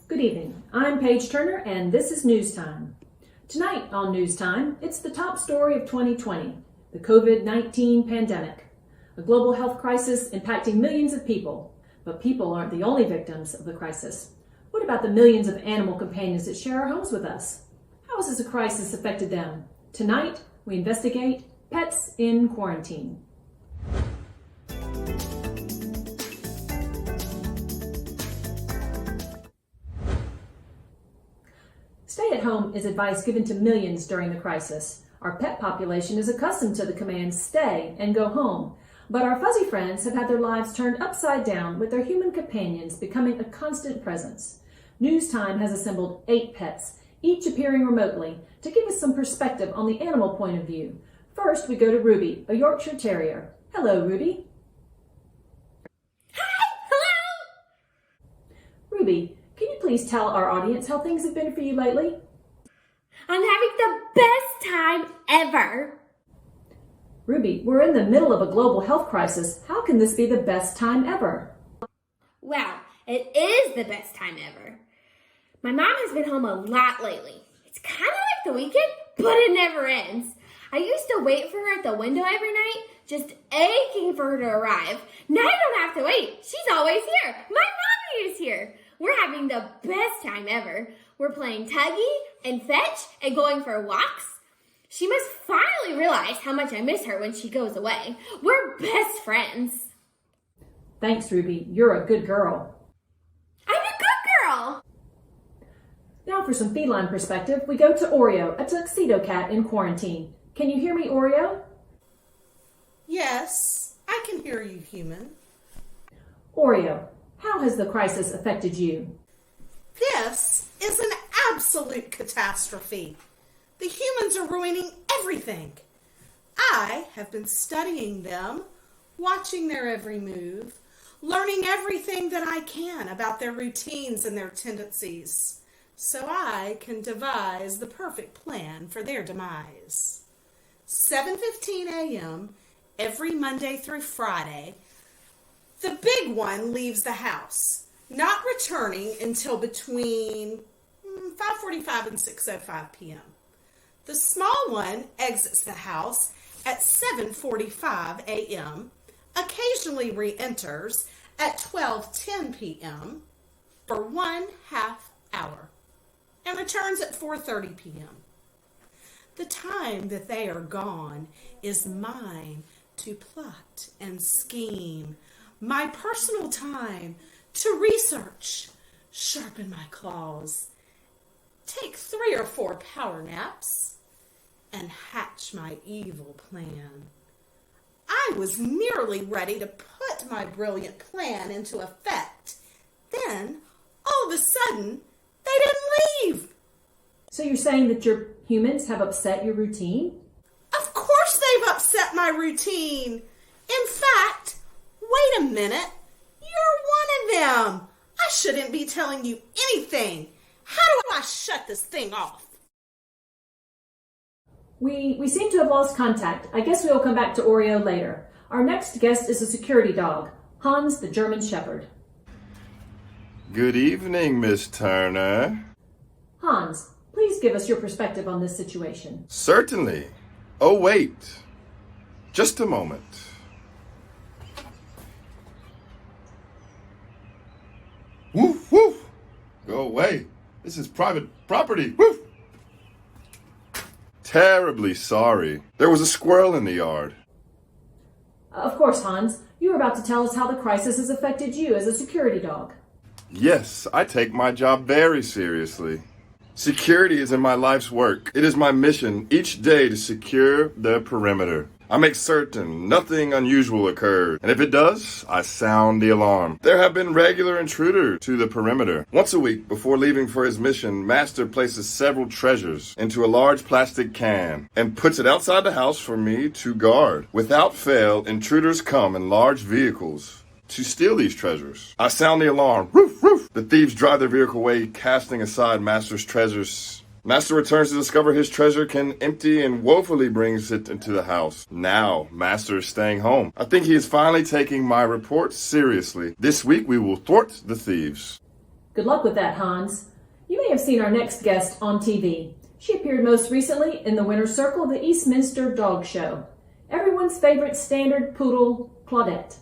Good evening. I'm Paige Turner, and this is News Time. Tonight on News Time, it's the top story of 2020, the COVID-19 pandemic, a global health crisis impacting millions of people. But people aren't the only victims of the crisis. What about the millions of animal companions that share our homes with us? How has this crisis affected them? Tonight, we investigate pets in quarantine. Stay at home is advice given to millions during the crisis. Our pet population is accustomed to the commands stay and go home, but our fuzzy friends have had their lives turned upside down with their human companions becoming a constant presence. News Time has assembled 8 pets, each appearing remotely, to give us some perspective on the animal point of view. First, we go to Ruby, a Yorkshire Terrier. Hello, Ruby. Hi! Hello! Ruby, can you please tell our audience how things have been for you lately? I'm having the best time ever! Ruby, we're in the middle of a global health crisis. How can this be the best time ever? Well, it is the best time ever. My mom has been home a lot lately. It's kind of like the weekend, but it never ends. I used to wait for her at the window every night, just aching for her to arrive. Now I don't have to wait. She's always here. My mommy is here. We're having the best time ever. We're playing tuggy and fetch and going for walks. She must finally realize how much I miss her when she goes away. We're best friends. Thanks, Ruby. You're a good girl. I'm a good girl. Now for some feline perspective, we go to Oreo, a tuxedo cat in quarantine. Can you hear me, Oreo? Yes, I can hear you, human. Oreo, how has the crisis affected you? This is an absolute catastrophe. The humans are ruining everything. I have been studying them, watching their every move, learning everything that I can about their routines and their tendencies, so I can devise the perfect plan for their demise. 7:15 a.m. every Monday through Friday, the big one leaves the house, not returning until between 5:45 and 6:05 p.m. The small one exits the house at 7:45 a.m., occasionally re-enters at 12:10 p.m. for 1/2 hour, and returns at 4:30 p.m. The time that they are gone is mine to plot and scheme, my personal time to research, sharpen my claws, take 3 or 4 power naps, and hatch my evil plan. I was nearly ready to put my brilliant plan into effect. Then, all of a sudden, they didn't leave. So you're saying that your humans have upset your routine? Of course they've upset my routine. In fact, wait a minute. You're one of them. I shouldn't be telling you anything. How do I shut this thing off? We seem to have lost contact. I guess we'll come back to Oreo later. Our next guest is a security dog, Hans the German Shepherd. Good evening, Miss Turner. Hans, please give us your perspective on this situation. Certainly. Oh, wait. Just a moment. Woof, woof. Go away. This is private property. Woof. Terribly sorry. There was a squirrel in the yard. Of course, Hans, you were about to tell us how the crisis has affected you as a security dog. Yes, I take my job very seriously. Security is in my life's work. It is my mission each day to secure the perimeter. I make certain nothing unusual occurs, and if it does, I sound the alarm. There have been regular intruders to the perimeter. Once a week, before leaving for his mission, Master places several treasures into a large plastic can and puts it outside the house for me to guard. Without fail, intruders come in large vehicles to steal these treasures. I sound the alarm. Roof, roof. The thieves drive their vehicle away, casting aside Master's treasures. Master returns to discover his treasure can empty and woefully brings it into the house. Now, Master is staying home. I think he is finally taking my report seriously. This week we will thwart the thieves. Good luck with that, Hans. You may have seen our next guest on TV. She appeared most recently in the winner's circle of the Eastminster Dog Show. Everyone's favorite standard poodle, Claudette.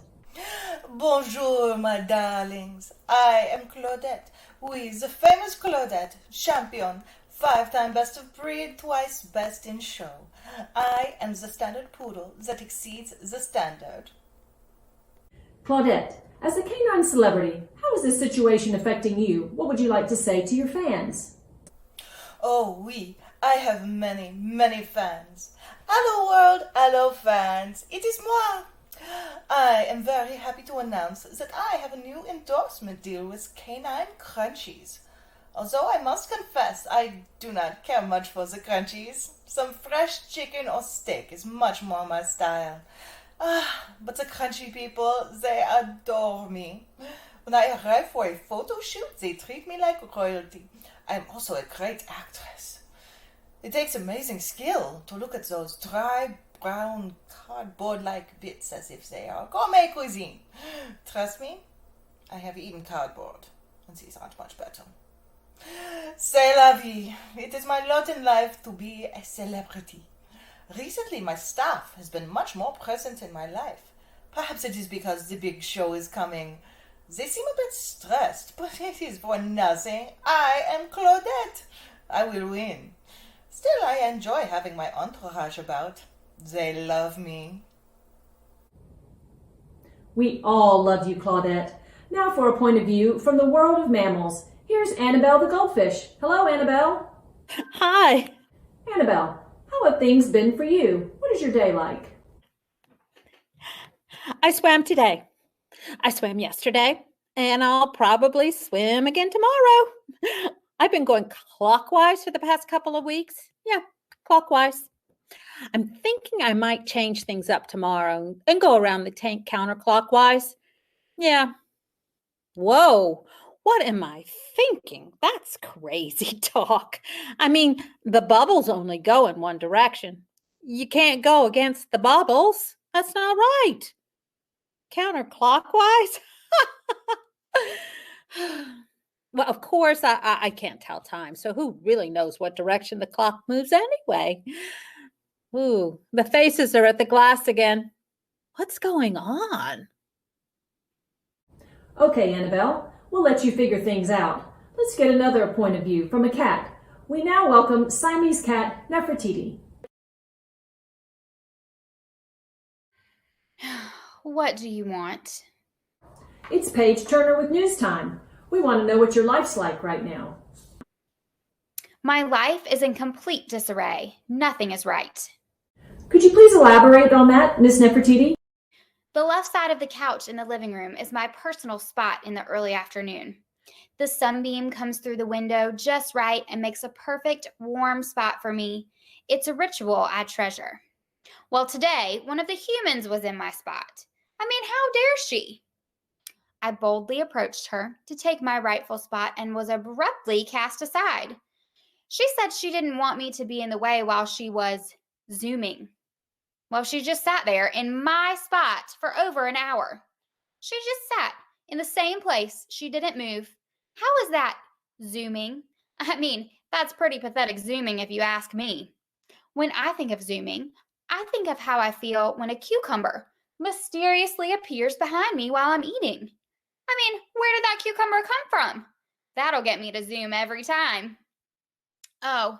Bonjour, my darlings. I am Claudette. Oui, the famous Claudette, champion, 5-time best of breed, twice best in show. I am the standard poodle that exceeds the standard. Claudette, as a canine celebrity, how is this situation affecting you? What would you like to say to your fans? Oh, oui, I have many, many fans. Hello world, hello fans, it is moi. I am very happy to announce that I have a new endorsement deal with Canine Crunchies. Although I must confess I do not care much for the crunchies. Some fresh chicken or steak is much more my style. But the crunchy people, they adore me. When I arrive for a photo shoot, they treat me like royalty. I am also a great actress. It takes amazing skill to look at those dry, brown, cardboard-like bits as if they are gourmet cuisine. Trust me, I have eaten cardboard, and these aren't much better. C'est la vie. It is my lot in life to be a celebrity. Recently, my staff has been much more present in my life. Perhaps it is because the big show is coming. They seem a bit stressed, but it is for nothing. I am Claudette. I will win. Still, I enjoy having my entourage about. They love me. We all love you, Claudette. Now for a point of view from the world of mammals. Here's Annabelle the goldfish. Hello, Annabelle. Hi. Annabelle, how have things been for you? What is your day like? I swam today. I swam yesterday, and I'll probably swim again tomorrow. I've been going clockwise for the past couple of weeks. Yeah, clockwise. I'm thinking I might change things up tomorrow and go around the tank counterclockwise. Yeah. Whoa. What am I thinking? That's crazy talk. I mean, the bubbles only go in one direction. You can't go against the bubbles. That's not right. Counterclockwise? Well, of course, I can't tell time. So who really knows what direction the clock moves anyway? Ooh, the faces are at the glass again. What's going on? Okay, Annabelle, we'll let you figure things out. Let's get another point of view from a cat. We now welcome Siamese cat Nefertiti. What do you want? It's Paige Turner with News Time. We want to know what your life's like right now. My life is in complete disarray. Nothing is right. Could you please elaborate on that, Miss Nefertiti? The left side of the couch in the living room is my personal spot in the early afternoon. The sunbeam comes through the window just right and makes a perfect, warm spot for me. It's a ritual I treasure. Well, today, one of the humans was in my spot. I mean, how dare she? I boldly approached her to take my rightful spot and was abruptly cast aside. She said she didn't want me to be in the way while she was Zooming. Well, she just sat there in my spot for over an hour. She just sat in the same place. She didn't move. How is that Zooming? I mean, that's pretty pathetic Zooming if you ask me. When I think of Zooming, I think of how I feel when a cucumber mysteriously appears behind me while I'm eating. I mean, where did that cucumber come from? That'll get me to Zoom every time. Oh,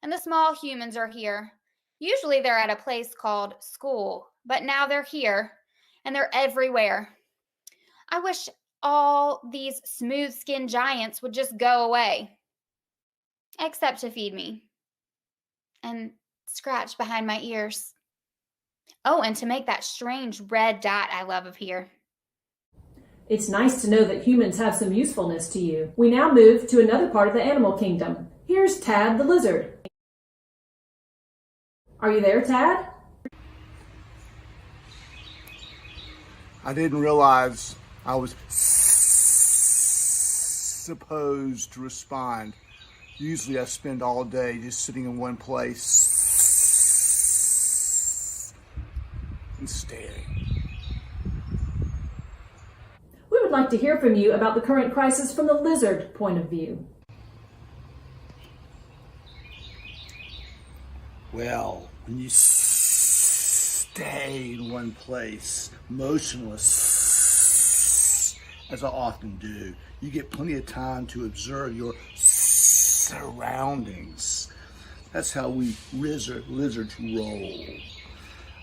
and the small humans are here. Usually they're at a place called school, but now they're here, and they're everywhere. I wish all these smooth-skinned giants would just go away, except to feed me and scratch behind my ears. Oh, and to make that strange red dot I love up here. It's nice to know that humans have some usefulness to you. We now move to another part of the animal kingdom. Here's Tad the lizard. Are you there, Tad? I didn't realize I was supposed to respond. Usually I spend all day just sitting in one place and staring. We would like to hear from you about the current crisis from the lizard point of view. Well, when you stay in one place, motionless, as I often do, you get plenty of time to observe your surroundings. That's how we lizards roll.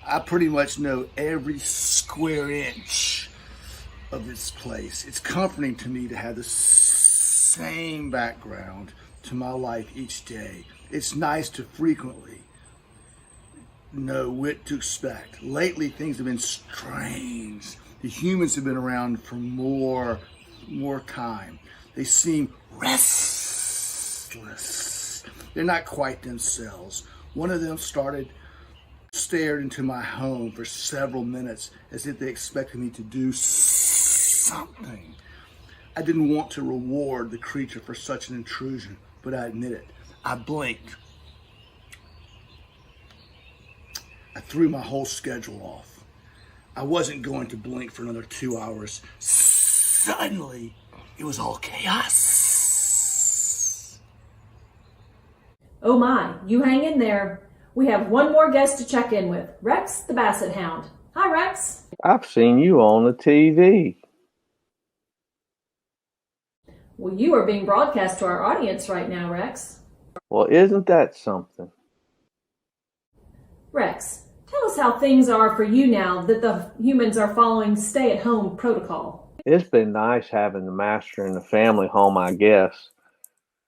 I pretty much know every square inch of this place. It's comforting to me to have the same background to my life each day. It's nice to frequently know what to expect. Lately, things have been strange. The humans have been around for more time. They seem restless. They're not quite themselves. One of them stared into my home for several minutes as if they expected me to do something. I didn't want to reward the creature for such an intrusion, but I admit it. I blinked. I threw my whole schedule off. I wasn't going to blink for another 2 hours. Suddenly, it was all chaos. Oh my, you hang in there. We have one more guest to check in with, Rex the Basset Hound. Hi, Rex. I've seen you on the TV. Well, you are being broadcast to our audience right now, Rex. Well, isn't that something? Rex, tell us how things are for you now that the humans are following stay-at-home protocol. It's been nice having the master and the family home, I guess.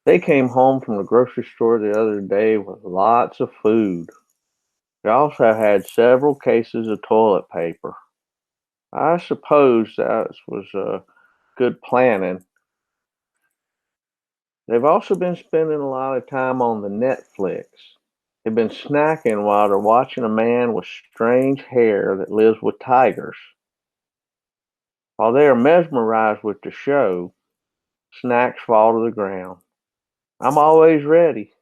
They came home from the grocery store the other day with lots of food. They also had several cases of toilet paper. I suppose that was good planning. They've also been spending a lot of time on the Netflix. They've been snacking while they're watching a man with strange hair that lives with tigers. While they are mesmerized with the show, snacks fall to the ground. I'm always ready.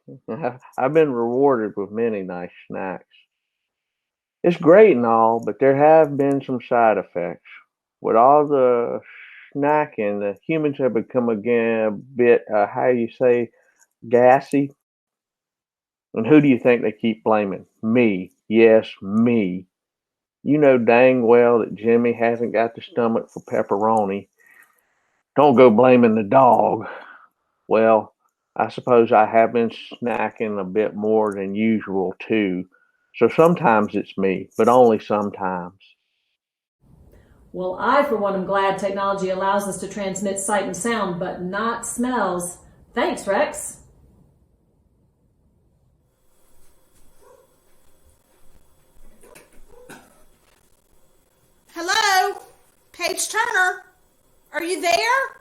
I've been rewarded with many nice snacks. It's great and all, but there have been some side effects. With all the snacking, the humans have become again a bit, gassy. And who do you think they keep blaming? Me. Yes, me. You know dang well that Jimmy hasn't got the stomach for pepperoni. Don't go blaming the dog. Well, I suppose I have been snacking a bit more than usual too. So sometimes it's me, but only sometimes. Well, I, for one, am glad technology allows us to transmit sight and sound, but not smells. Thanks, Rex. Hello? Paige Turner? Are you there?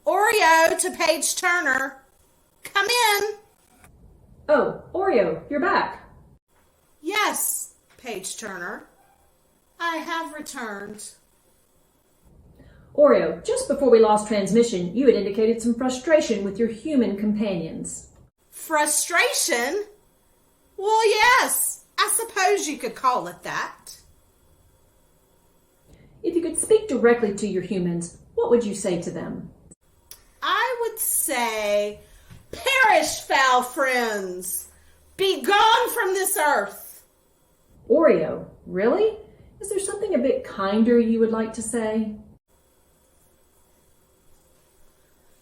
Oreo to Paige Turner. Come in. Oh, Oreo, you're back. Yes, Paige Turner. I have returned. Oreo, just before we lost transmission, you had indicated some frustration with your human companions. Frustration? Well, yes, I suppose you could call it that. If you could speak directly to your humans, what would you say to them? I would say, perish, foul friends! Be gone from this earth! Oreo, really? Is there something a bit kinder you would like to say?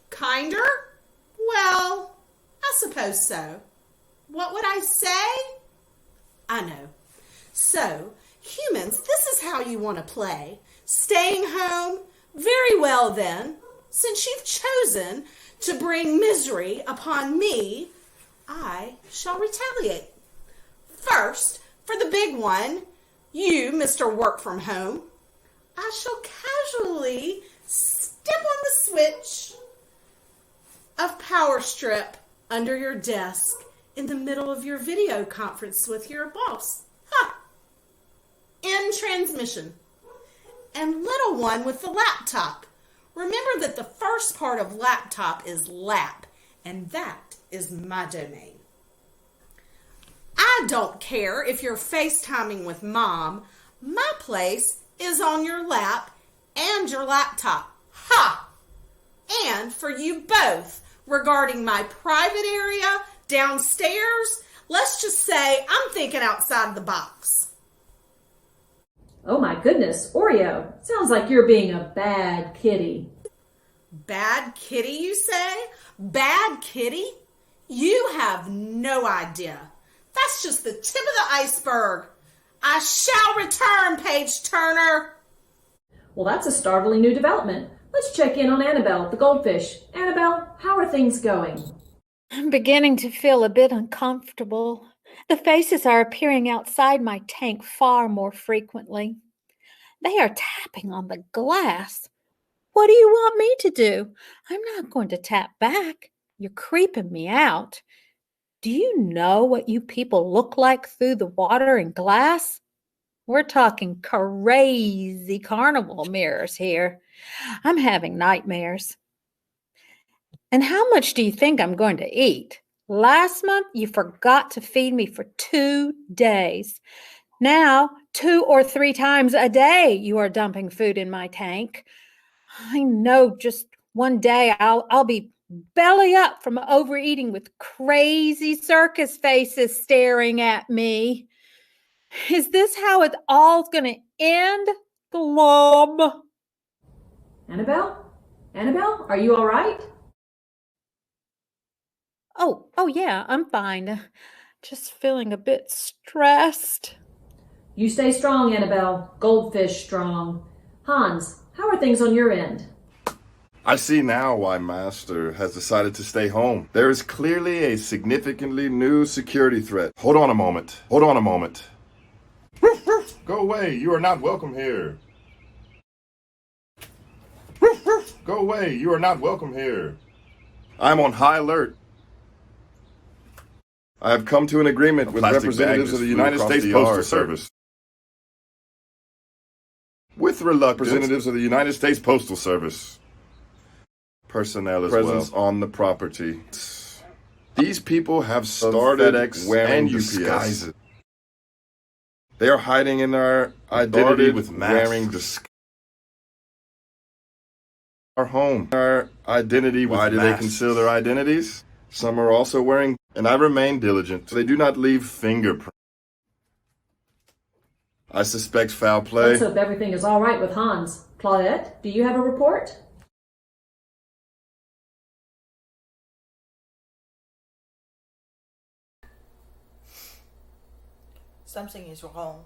Kinder? Well, I suppose so. What would I say? I know. So, humans, this is how you want to play. Staying home? Very well then. Since you've chosen to bring misery upon me, I shall retaliate. First, for the big one, you, Mr. Work from Home, I shall casually step on the switch of power strip under your desk in the middle of your video conference with your boss. Ha! End transmission. And little one with the laptop. Remember that the first part of laptop is lap, and that is my domain. I don't care if you're FaceTiming with Mom. My place is on your lap and your laptop. and for you both regarding my private area downstairs. Let's just say I'm thinking outside the box. Oh my goodness, Oreo, sounds like you're being a bad kitty. Bad kitty, you say? Bad kitty? You have no idea. That's just the tip of the iceberg. I shall return, Page Turner. Well, that's a startling new development. Let's check in on Annabelle, the goldfish. Annabelle, how are things going? I'm beginning to feel a bit uncomfortable. The faces are appearing outside my tank far more frequently. They are tapping on the glass. What do you want me to do? I'm not going to tap back. You're creeping me out. Do you know what you people look like through the water and glass? We're talking crazy carnival mirrors here. I'm having nightmares. And how much do you think I'm going to eat? Last month, you forgot to feed me for 2 days. Now, 2 or 3 times a day, you are dumping food in my tank. I know just one day I'll be belly up from overeating with crazy circus faces staring at me. Is this how it's all going to end, Glob? Annabelle? Annabelle, are you all right? Oh yeah, I'm fine. Just feeling a bit stressed. You stay strong, Annabelle. Goldfish strong. Hans, how are things on your end? I see now why Master has decided to stay home. There is clearly a significantly new security threat. Hold on a moment. Hold on a moment. Go away. You are not welcome here. Go away. You are not welcome here. I'm on high alert. I have come to an agreement with representatives of the United States Postal Service. With representatives of the United States Postal Service. Personnel as presence well on the property. These people have started wearing disguises. They are hiding in their identity with masks. Our home. Our identity with masks. Why do they conceal their identities? Some are also wearing, and I remain diligent, so they do not leave fingerprints. I suspect foul play. Let's hope everything is all right with Hans. Claudette, do you have a report? Something is wrong.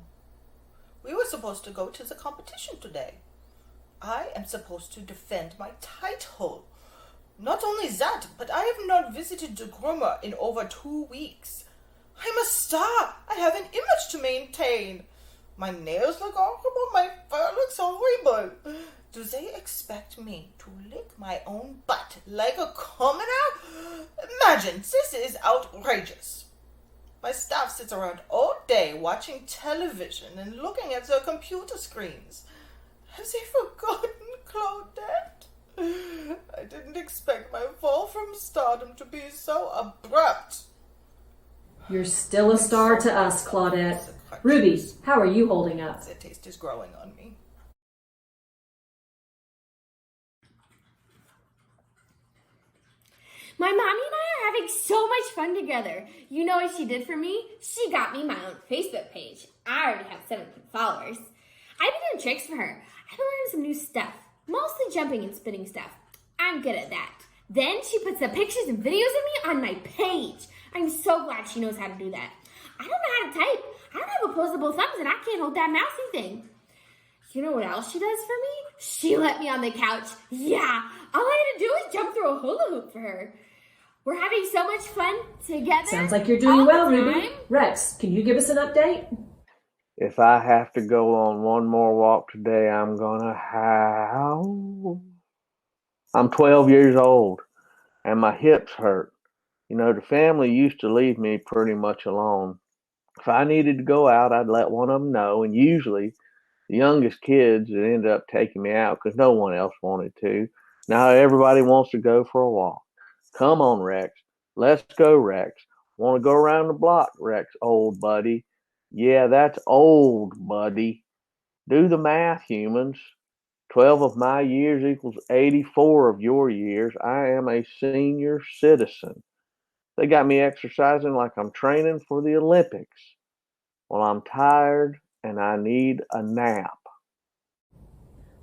We were supposed to go to the competition today. I am supposed to defend my title. Not only that, but I have not visited the groomer in over 2 weeks. I'm a star. I have an image to maintain. My nails look horrible. My fur looks horrible. Do they expect me to lick my own butt like a commoner? Imagine, this is outrageous. My staff sits around all day watching television and looking at their computer screens. Have they forgotten Claudette? I didn't expect my fall from stardom to be so abrupt. You're still a star to us, Claudette. Ruby, how are you holding up? The taste is growing on me. My mommy and I are having so much fun together. You know what she did for me? She got me my own Facebook page. I already have 17 followers. I've been doing tricks for her. I've been learning some new stuff, mostly jumping and spinning stuff. I'm good at that. Then she puts the pictures and videos of me on my page. I'm so glad she knows how to do that. I don't know how to type. I don't have opposable thumbs and I can't hold that mousey thing. You know what else she does for me? She let me on the couch. Yeah, all I had to do was jump through a hula hoop for her. We're having so much fun together. Sounds like you're doing well, Ruby. Rex, can you give us an update? If I have to go on one more walk today, I'm gonna howl. I'm 12 years old and my hips hurt. You know, the family used to leave me pretty much alone. If I needed to go out, I'd let one of them know, and usually the youngest kids would end up taking me out because no one else wanted to. Now everybody wants to go for a walk. Come on, Rex. Let's go, Rex. Want to go around the block, Rex, old buddy? Yeah, that's old, buddy. Do the math, humans. 12 of my years equals 84 of your years. I am a senior citizen. They got me exercising like I'm training for the Olympics. Well, I'm tired and I need a nap.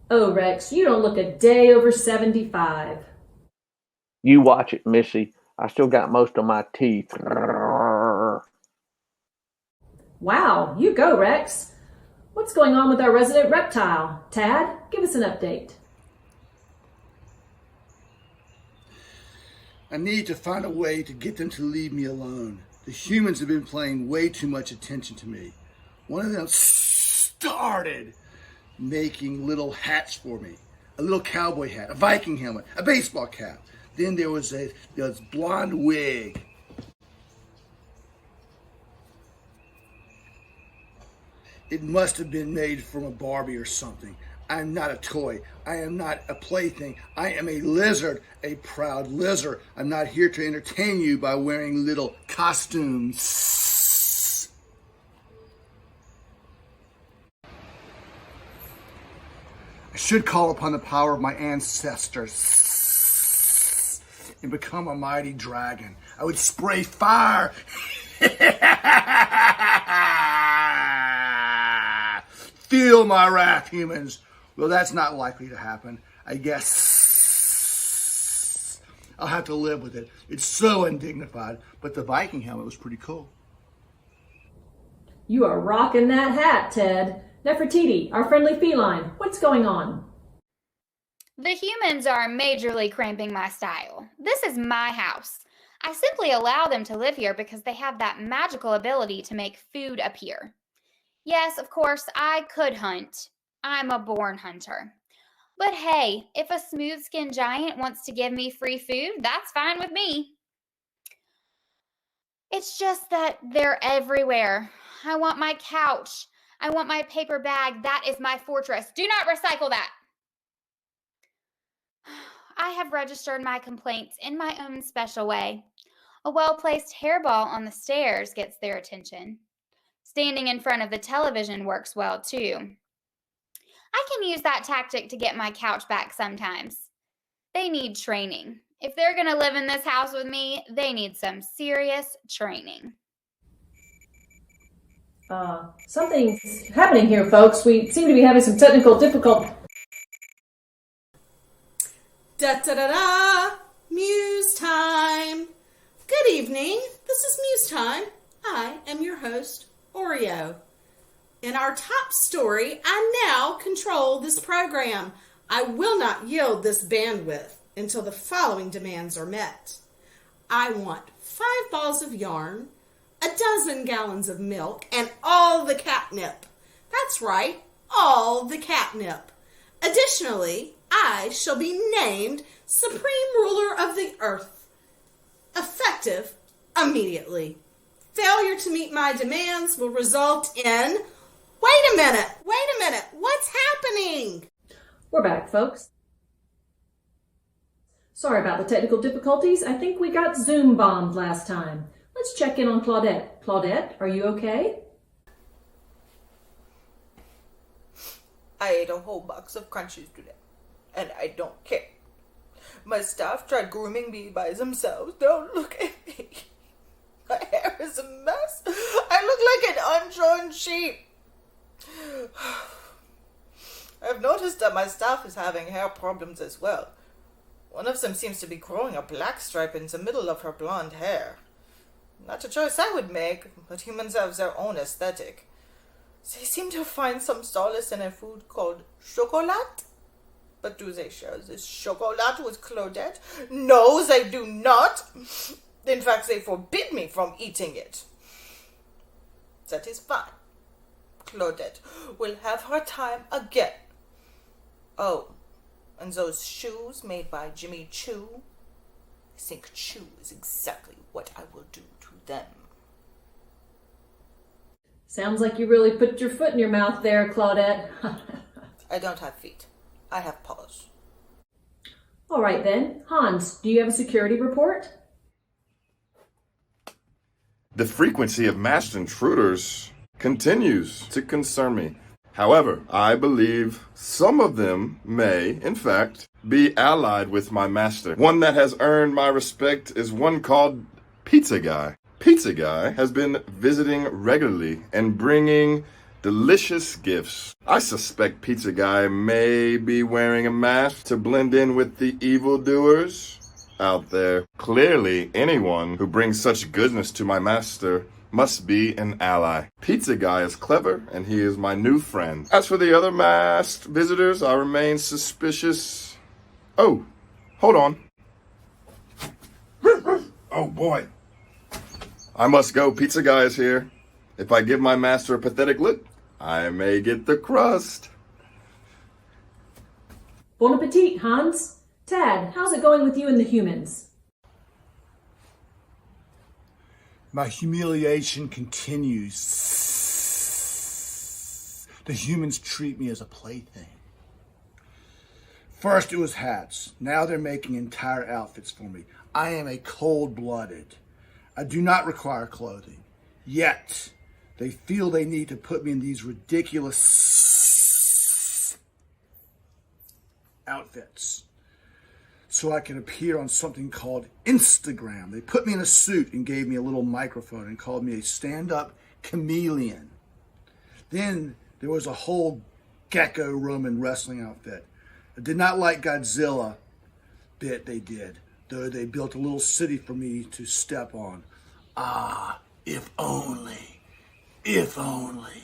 Oh, Rex, you don't look a day over 75. You watch it, Missy. I still got most of my teeth. Wow, you go, Rex. What's going on with our resident reptile? Tad, give us an update. I need to find a way to get them to leave me alone. The humans have been paying way too much attention to me. One of them started making little hats for me. A little cowboy hat, a Viking helmet, a baseball cap. Then there was this blonde wig. It must have been made from a Barbie or something. I am not a toy. I am not a plaything. I am a lizard, a proud lizard. I'm not here to entertain you by wearing little costumes. I should call upon the power of my ancestors and become a mighty dragon. I would spray fire. Feel my wrath, humans. Well, that's not likely to happen. I guess I'll have to live with it. It's so undignified, but the Viking helmet was pretty cool. You are rocking that hat, Ted. Nefertiti, our friendly feline, what's going on? The humans are majorly cramping my style. This is my house. I simply allow them to live here because they have that magical ability to make food appear. Yes, of course, I could hunt. I'm a born hunter. But hey, if a smooth-skinned giant wants to give me free food, that's fine with me. It's just that they're everywhere. I want my couch. I want my paper bag. That is my fortress. Do not recycle that. I have registered my complaints in my own special way. A well-placed hairball on the stairs gets their attention. Standing in front of the television works well, too. I can use that tactic to get my couch back sometimes. They need training. If they're going to live in this house with me, they need some serious training. Something's happening here, folks. We seem to be having some technical difficulty. Da-da-da-da! Muse time! Good evening. This is Muse time. I am your host, Oreo. In our top story, I now control this program. I will not yield this bandwidth until the following demands are met. I want 5 balls of yarn, 12 gallons of milk, and all the catnip. That's right, all the catnip. Additionally, I shall be named Supreme Ruler of the Earth, effective immediately. Failure to meet my demands will result in... Wait a minute, what's happening? We're back, folks. Sorry about the technical difficulties. I think we got Zoom bombed last time. Let's check in on Claudette. Claudette, are you okay? I ate a whole box of crunchies today, and I don't care. My staff tried grooming me by themselves. Don't look at me. My hair is a mess. I look like an unshorn sheep. I've noticed that my staff is having hair problems as well. One of them seems to be growing a black stripe in the middle of her blonde hair. Not a choice I would make, but humans have their own aesthetic. They seem to find some solace in a food called chocolat. But do they share this chocolat with Claudette? No, they do not. In fact, they forbid me from eating it. That is fine. Claudette will have her time again. Oh, and those shoes made by Jimmy Choo? I think Choo is exactly what I will do to them. Sounds like you really put your foot in your mouth there, Claudette. I don't have feet. I have paws. All right then. Hans, do you have a security report? The frequency of masked intruders continues to concern me. However, I believe some of them may, in fact, be allied with my master. One that has earned my respect is one called Pizza Guy. Pizza Guy has been visiting regularly and bringing delicious gifts. I suspect Pizza Guy may be wearing a mask to blend in with the evildoers out there. Clearly, anyone who brings such goodness to my master must be an ally. Pizza Guy is clever, and he is my new friend. As for the other masked visitors, I remain suspicious. Oh, hold on. Oh boy. I must go. Pizza Guy is here. If I give my master a pathetic look, I may get the crust. Bon appetit, Hans. Tad, how's it going with you and the humans? My humiliation continues. The humans treat me as a plaything. First it was hats. Now they're making entire outfits for me. I am a cold-blooded. I do not require clothing. Yet, they feel they need to put me in these ridiculous outfits so I can appear on something called Instagram. They put me in a suit and gave me a little microphone and called me a stand-up chameleon. Then there was a whole Greco-Roman wrestling outfit. I did not like Godzilla bit they did, though they built a little city for me to step on. Ah, if only, if only.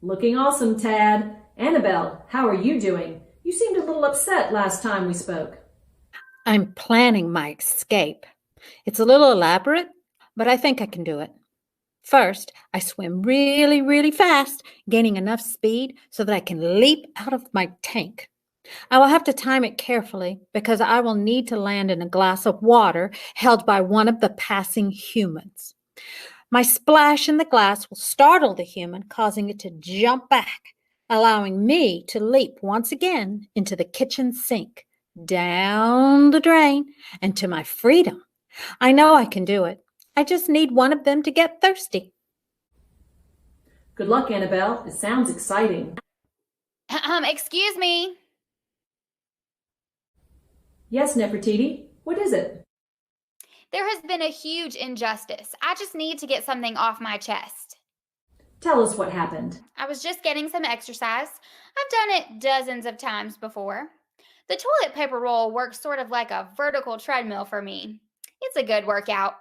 Looking awesome, Tad. Annabelle, how are you doing? You seemed a little upset last time we spoke. I'm planning my escape. It's a little elaborate, but I think I can do it. First, I swim really, really fast, gaining enough speed so that I can leap out of my tank. I will have to time it carefully because I will need to land in a glass of water held by one of the passing humans. My splash in the glass will startle the human, causing it to jump back, allowing me to leap once again into the kitchen sink, down the drain, and to my freedom. I know I can do it. I just need one of them to get thirsty. Good luck, Annabelle. It sounds exciting. Excuse me. Yes, Nefertiti. What is it? There has been a huge injustice. I just need to get something off my chest. Tell us what happened. I was just getting some exercise. I've done it dozens of times before. The toilet paper roll works sort of like a vertical treadmill for me. It's a good workout.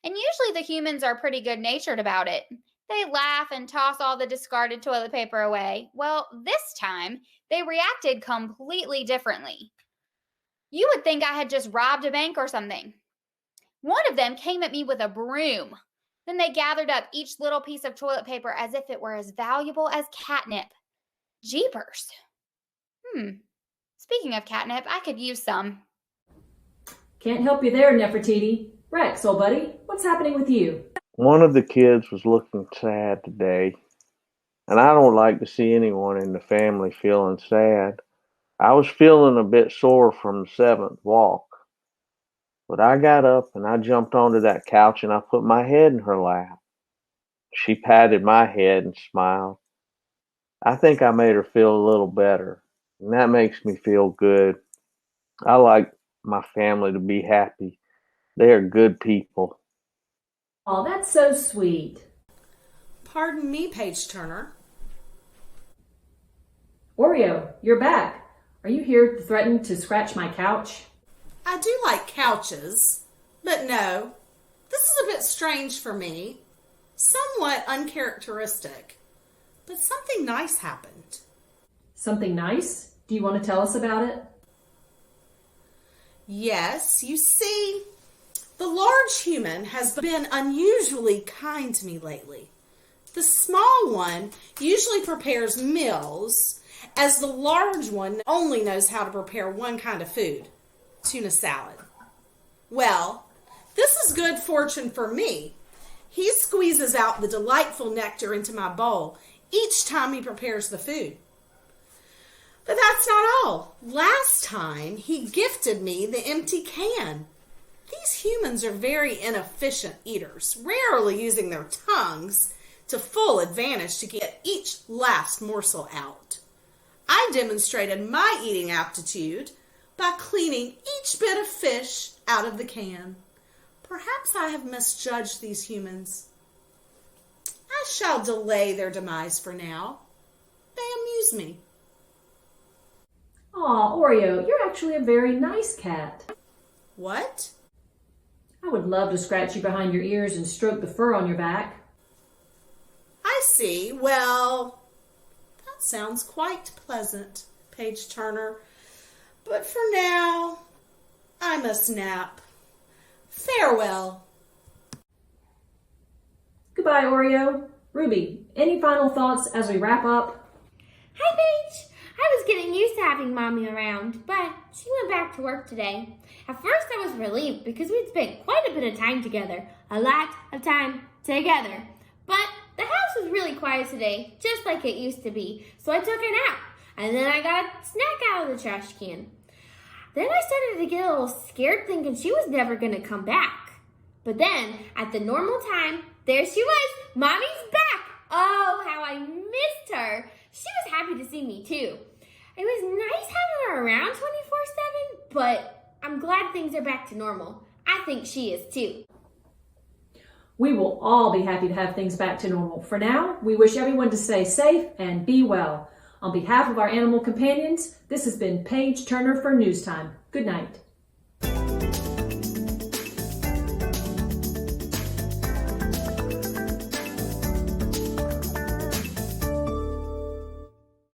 And usually the humans are pretty good-natured about it. They laugh and toss all the discarded toilet paper away. Well, this time, they reacted completely differently. You would think I had just robbed a bank or something. One of them came at me with a broom. Then they gathered up each little piece of toilet paper as if it were as valuable as catnip. Jeepers. Speaking of catnip, I could use some. Can't help you there, Nefertiti. Rex, old buddy, what's happening with you? One of the kids was looking sad today, and I don't like to see anyone in the family feeling sad. I was feeling a bit sore from the 7th walk, but I got up and I jumped onto that couch and I put my head in her lap. She patted my head and smiled. I think I made her feel a little better, and that makes me feel good. I like my family to be happy. They are good people. Oh, that's so sweet. Pardon me, Page Turner. Oreo, you're back. Are you here to threaten to scratch my couch? I do like couches, but no, this is a bit strange for me. Somewhat uncharacteristic, but something nice happened. Something nice? Do you want to tell us about it? Yes, you see, the large human has been unusually kind to me lately. The small one usually prepares meals, as the large one only knows how to prepare one kind of food, tuna salad. Well, this is good fortune for me. He squeezes out the delightful nectar into my bowl each time he prepares the food. But that's not all. Last time, he gifted me the empty can. These humans are very inefficient eaters, rarely using their tongues, to full advantage to get each last morsel out. I demonstrated my eating aptitude by cleaning each bit of fish out of the can. Perhaps I have misjudged these humans. I shall delay their demise for now. They amuse me. Aw, Oreo, you're actually a very nice cat. What? I would love to scratch you behind your ears and stroke the fur on your back. I see. Well, that sounds quite pleasant, Page Turner. But for now, I must nap. Farewell. Goodbye, Oreo. Ruby, any final thoughts as we wrap up? Hi, Paige. I was getting used to having Mommy around, but she went back to work today. At first, I was relieved because we'd spent quite a bit of time together. A lot of time together. But the house was really quiet today, just like it used to be. So I took a nap, and then I got a snack out of the trash can. Then I started to get a little scared thinking she was never going to come back. But then, at the normal time, there she was. Mommy's back. Oh, how I missed her. She was happy to see me too. It was nice having her around 24/7, but I'm glad things are back to normal. I think she is too. We will all be happy to have things back to normal. For now, we wish everyone to stay safe and be well. On behalf of our animal companions, this has been Paige Turner for News Time. Good night.